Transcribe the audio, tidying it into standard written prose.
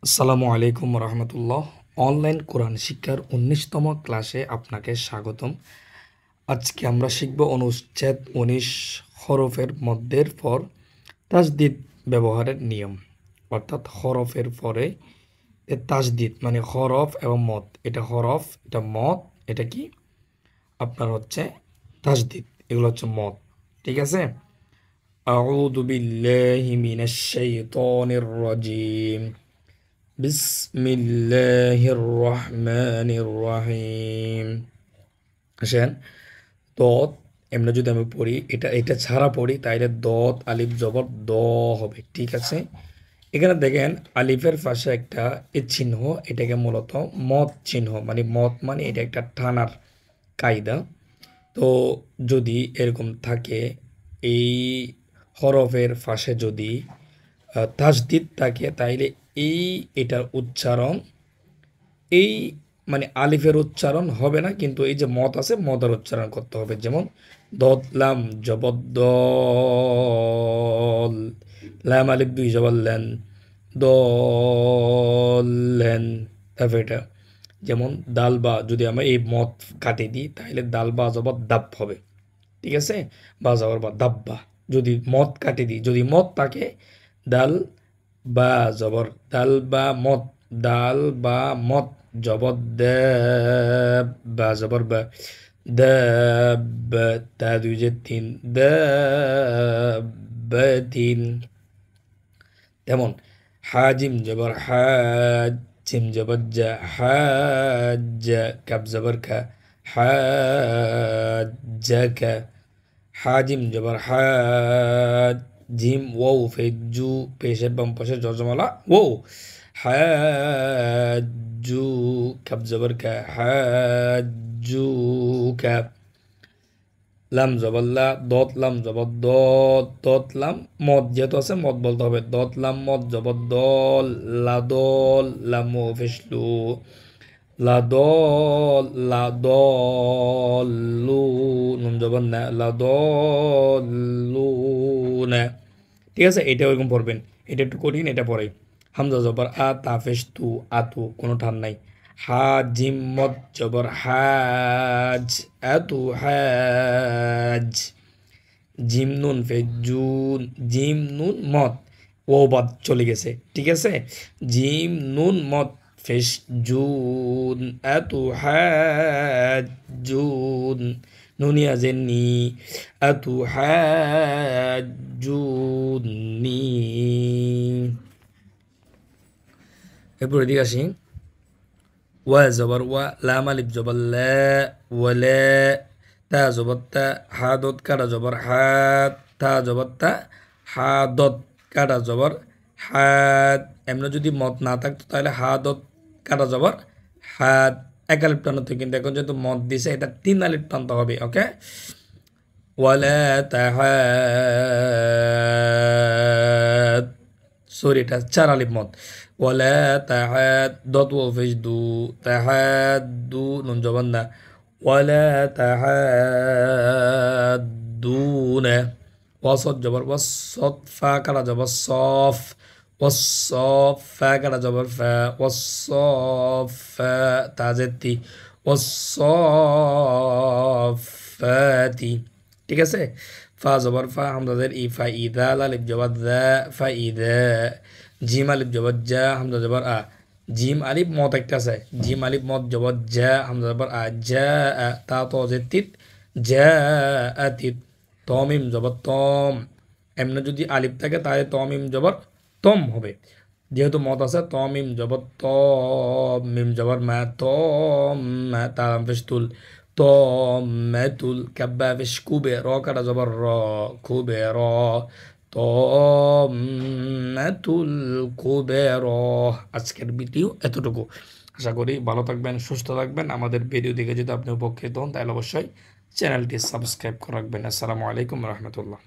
আসসালামু আলাইকুম রহমতুল্লাহ। অনলাইন কোরআন শিক্ষার ১৯তম ক্লাসে আপনাকে স্বাগতম। আজকে আমরা শিখব অনুচ্ছেদ ১৯ হরফের মধ্যের পর তাজদিদ ব্যবহারের নিয়ম। অর্থাৎ হরফের পরে তাজদিদ মানে হরফ এবং মদ, এটা হরফ, এটা মদ, এটা কি আপনার হচ্ছে তাজদিদ, এগুলো হচ্ছে মদ। ঠিক আছে। আউযু বিল্লাহি মিনাশ শাইতানির রাজিম। বিসমিল্লাহির রহমানির রহিম। আসেন, দত এমনি যদি আমি পড়ি, এটা ছাড়া পড়ি, তাইলে দত আলিফ জবর দ হবে। ঠিক আছে। এখানে দেখেন আলিফের পাশে একটা চিহ্ন, এটাকে মূলত মদ চিহ্ন, মানে মদ মানে এটা একটা টানার কায়দা। তো যদি এরকম থাকে, এই হরফের পাশে যদি তাজদিদ থাকে, তাইলে এটার উচ্চারণ এই মানে আলিফের উচ্চারণ হবে না, কিন্তু এই যে মদ আছে মদের উচ্চারণ করতে হবে। যেমন দলাম জবদ্দল, লাম আলিফ দুই জবর লেন, দলেন। তারপর এটা যেমন দাল বা, যদি আমরা এই মদ কাটে দিই তাহলে দাল বা জবর দাব হবে। ঠিক আছে। বা জবর বা দাব্বা। যদি মদ কাটে দিই, যদি মদ থাকে, দাল বা জবর দাল বা মদ, দাল বা মদ জবর দাব বা জবর বা দাব, তা দুই যে তিন, দাবাতিন। তেমন হাজিম জবর হাজ, জিম জবর জা, হাজ, কাব জবর খা, হাজাকা। হাজিম জবর হাজ, জিম ওয়াও ফেজু, পেশের বাম পাশে জজমালা ওয়াও, হাজু, কাব জবর কা, হাজুকা। লাম জবল্লা, দত লাম জবর দত, দত লাম মদ যেহেতু আছে মদ বলতে হবে। দত লাম মদ জবর দল, লাদল লাম ফেসলু, লাদল লাদলু, নুন জবর না, লাদলুনা। ঠিক আছে, এটা ওরকম পড়বেন। এটা একটু কঠিন, এটা পড়ে। হামজা জবর আ, তাফেশ তু, আতু, কোনো ঠান নাই। হা জিম মদ জবর হাজ, আতু হাজ। জিম নুন ফে জুন, জিম নুন মদ, ও বাদ চলে গেছে। ঠিক আছে। জিম নুন মদ ফেশ জুন, আতু হাজ জুন, নুনিয়া জেননি, আতু হাজ জুনি। এরপর এদিকে আসি। ওয়া জবর ওয়া, লাম আলিফ জবর লা, ওয়ালা, তা জবর তা, হা দত কাটা জবর হাত, তা জবর তা, হা দত কাটা জবর হাত। এমনি যদি মত না থাকতো তাহলে হা দত কাটা জবর হাত, এক আলিফ টানতে। কিন্তু এখন যেহেতু মত দিছে, এটা তিন আলিফ টানতে হবে। ওকে। ওয়ালা তাহাত, সরি এটা চার আলিফ মত। ওয়ালা তাহাত, দত ও ফেস দু, তাহাত দু, নুন জবান না, ওয়ালা তাহাত দুনা। ওয়াসত জবর ওয়াসত, ফা কাটা জবর সফ, ওয়াসফ, ফা কাটা জবর ফা, ওয়াসফ, তাজেতি, ওয়াসফাতি। ঠিক আছে। ফা জবর ফা, হামজাদের ই, ফা ইদা, লালিফ জবর দা, ফা ইদা। জিম আলিফ জবর জা, হামজা জবর আ, জিম আলিফ মত একটা আছে, জিম আলিফ মত জবর জা, হামজা জবর আ, জা আ, তা তো তিত, জা আতিত। তমিম জবর তম, এমনি যদি আলিফ থাকে তাহলে তমিম জবর তম হবে। যেহেতু মত আছে, তমিম জবর তম, মিম জবর মা, তম মা, তাম ফেস্তুল, তমেতুল, কাব্বা ফেস কুবে, র কাটা জবর র, কুবে র, তমেতুল কুবে র। আজকের ভিডিও এতটুকু। আশা করি ভালো থাকবেন, সুস্থ থাকবেন। আমাদের ভিডিও দেখে যদি আপনি উপকৃত হন, তাহলে অবশ্যই চ্যানেলটি সাবস্ক্রাইব করে রাখবেন। আসসালামু আলাইকুম রহমতুল্লাহ।